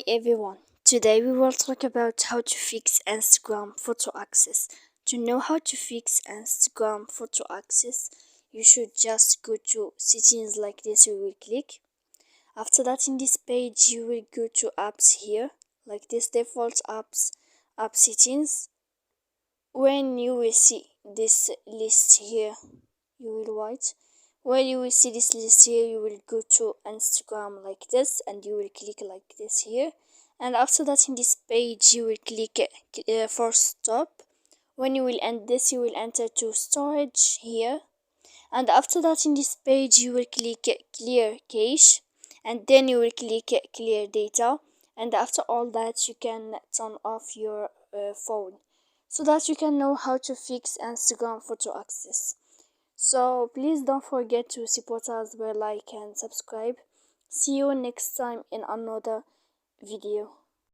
everyone, today we will talk about how to fix Instagram photo access. To know how to fix Instagram photo access, you should just go to settings like this. You will click. After that, in this page you will go to apps here like this, default apps, app settings. When you will see this list here, you will write. When you will see this list here, you will go to Instagram like this and you will click like this here. And after that, in this page you will click for stop. When you will end this, you will enter to storage here. And after that, in this page you will click clear cache, and then you will click clear data. And after all that, you can turn off your phone so that you can know how to fix Instagram photo access. So please don't forget to support us by like and subscribe. See you next time in another video.